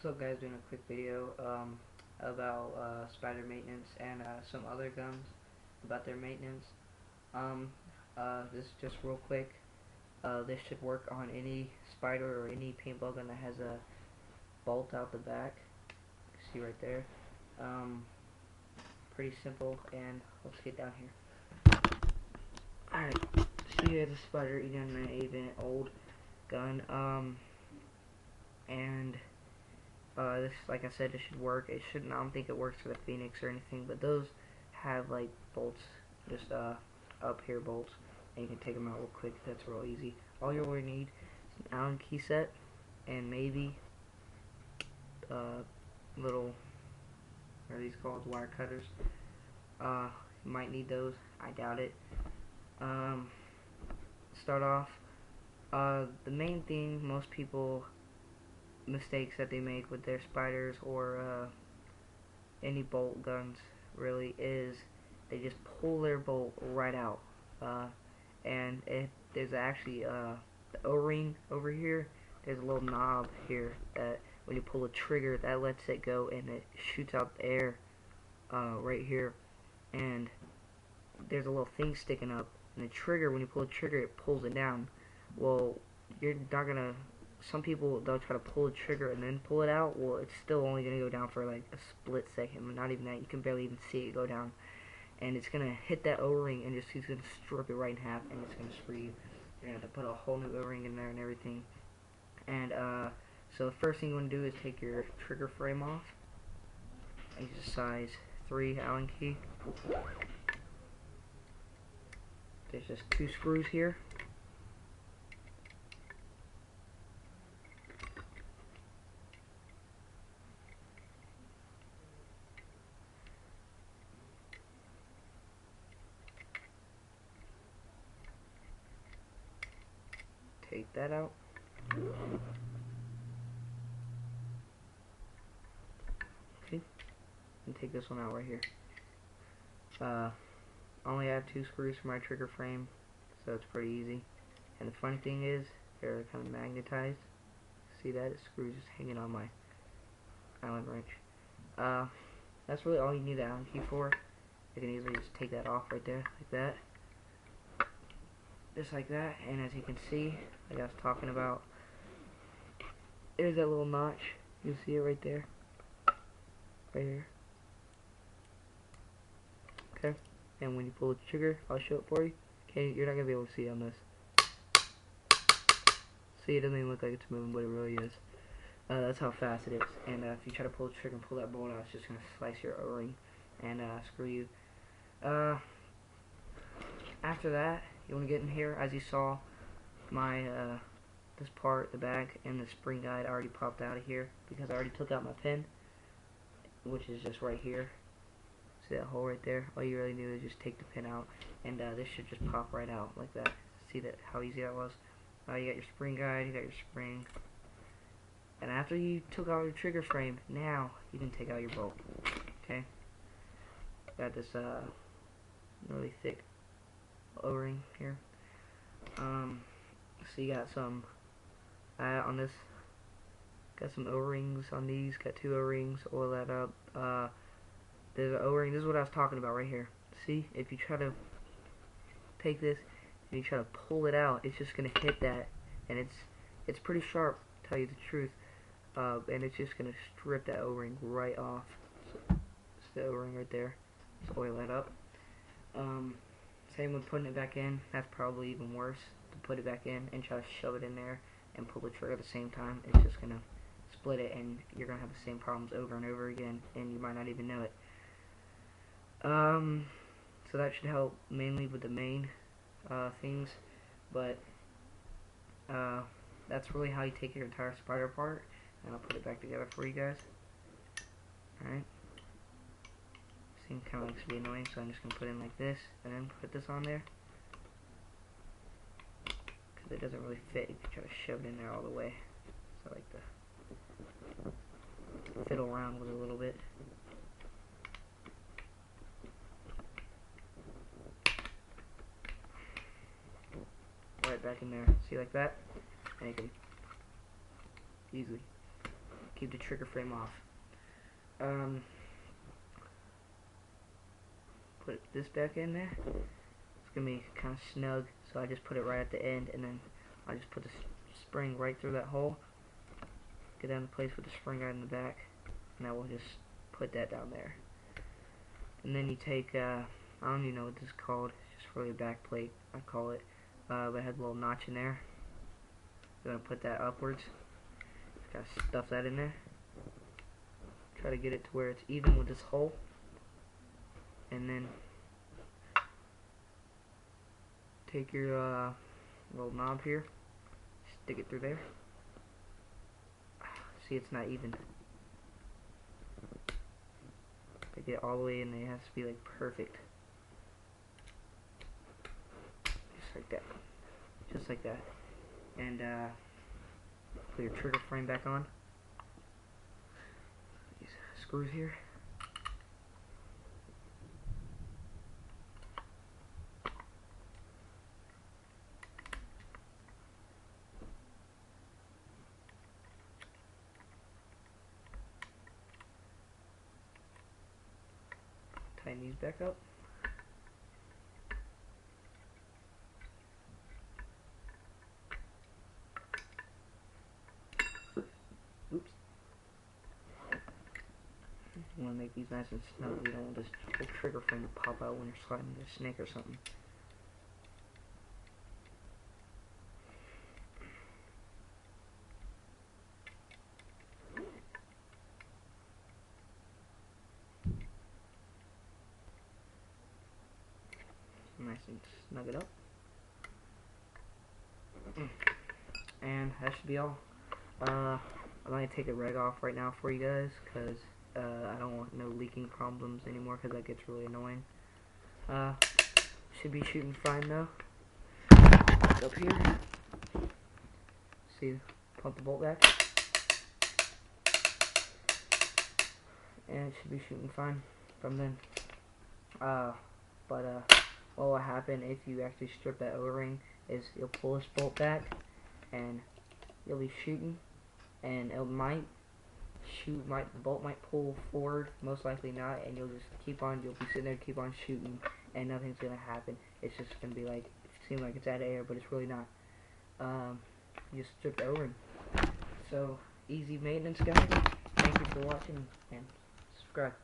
What's up, guys? Doing a quick video about spider maintenance and some other guns about their maintenance. This is just real quick. This should work on any spider or any paintball gun that has a bolt out the back. See right there. Pretty simple, and let's get down here. Alright, so you have the spider E98, old gun. This, like I said, it should work. It shouldn't. I don't think it works for the Phoenix or anything, but those have like bolts, just up here bolts, and you can take them out real quick. That's real easy. All you really need is an Allen key set and maybe little, what are these called? Wire cutters. You might need those. I doubt it. Start off. The main thing most people mistakes that they make with their spiders or any bolt guns really is they just pull their bolt right out, and there's actually the O-ring over here. There's a little knob here that when you pull the trigger, that lets it go and it shoots out the air right here, and there's a little thing sticking up, and the trigger, when you pull the trigger, it pulls it down. Well, you're not gonna, some people, they'll try to pull the trigger and then pull it out. Well, it's still only going to go down for like a split second. Not even that. You can barely even see it go down. And it's going to hit that O-ring and it's going to strip it right in half, and it's going to spree you. You're going to have to put a whole new O-ring in there and everything. And so the first thing you want to do is take your trigger frame off. Use a size 3 Allen key. There's just 2 screws here. Take that out. Okay, and take this one out right here. I only have 2 screws for my trigger frame, so it's pretty easy. And the funny thing is, they're kind of magnetized. See that? The screws just hanging on my Allen wrench. That's really all you need the Allen key for. You can easily just take that off right there, like that. Just like that, and as you can see, like I was talking about, there's that little notch. You see it right there, right here. Okay, and when you pull the trigger, I'll show it for you. Okay, you're not gonna be able to see it on this. See, it doesn't even look like it's moving, but it really is. That's how fast it is. And if you try to pull the trigger and pull that bolt out, it's just gonna slice your O-ring and screw you. After that, you want to get in here. As you saw, my this part, the back, and the spring guide already popped out of here because I already took out my pin, which is just right here. See that hole right there? All you really do is just take the pin out, and this should just pop right out like that. See that? How easy that was? You got your spring guide, you got your spring, and after you took out your trigger frame, now you can take out your bolt. Okay? Got this really thick O-ring here. So you got some on this. Got some O-rings on these. Got 2 O-rings. Oil that up. There's an O-ring. This is what I was talking about right here. See, if you try to take this and you try to pull it out, it's just gonna hit that, and it's pretty sharp, to tell you the truth. And it's just gonna strip that O-ring right off. So it's the O-ring right there. Let's oil that up. Same with putting it back in. That's probably even worse, to put it back in and try to shove it in there and pull the trigger at the same time. It's just gonna split it, and you're gonna have the same problems over and over again, and you might not even know it. So that should help mainly with the main things, but that's really how you take your entire spider apart, and I'll put it back together for you guys. Alright. Kind of likes to be annoying, so I'm just going to put in like this and then put this on there because it doesn't really fit if you try to shove it in there all the way. So I like to fiddle around with it a little bit. Right back in there. See, like that, and you can easily keep the trigger frame off. Put this back in there. It's gonna be kind of snug, so I just put it right at the end, and then I just put the spring right through that hole. Get that in place with the spring right in the back, and I will just put that down there. And then you take, I don't even know what this is called, it's just really a back plate, I call it, but it has a little notch in there. You're gonna put that upwards. Just gotta stuff that in there. Try to get it to where it's even with this hole, and then take your little knob here, stick it through there. See, it's not even. Take it all the way in there. It has to be like perfect. Just like that. Just like that. And put your trigger frame back on. These screws here. Tighten these back up. Oops. You want to make these nice and snug. You don't want this whole trigger frame to pop out when you're sliding a snake or something. Nice and snug it up. And that should be all. I'm going to take the reg off right now for you guys, because I don't want no leaking problems anymore, because that gets really annoying. Should be shooting fine though. Up here. See, pump the bolt back. And it should be shooting fine from then. What will happen if you actually strip that O-ring is you'll pull this bolt back and you'll be shooting, and it might shoot, the bolt might pull forward, most likely not, and you'll be sitting there, keep on shooting, and nothing's gonna happen. It's just gonna be like, it seems like it's out of air, but it's really not. You just strip the O-ring. So, easy maintenance, guys. Thank you for watching, and subscribe.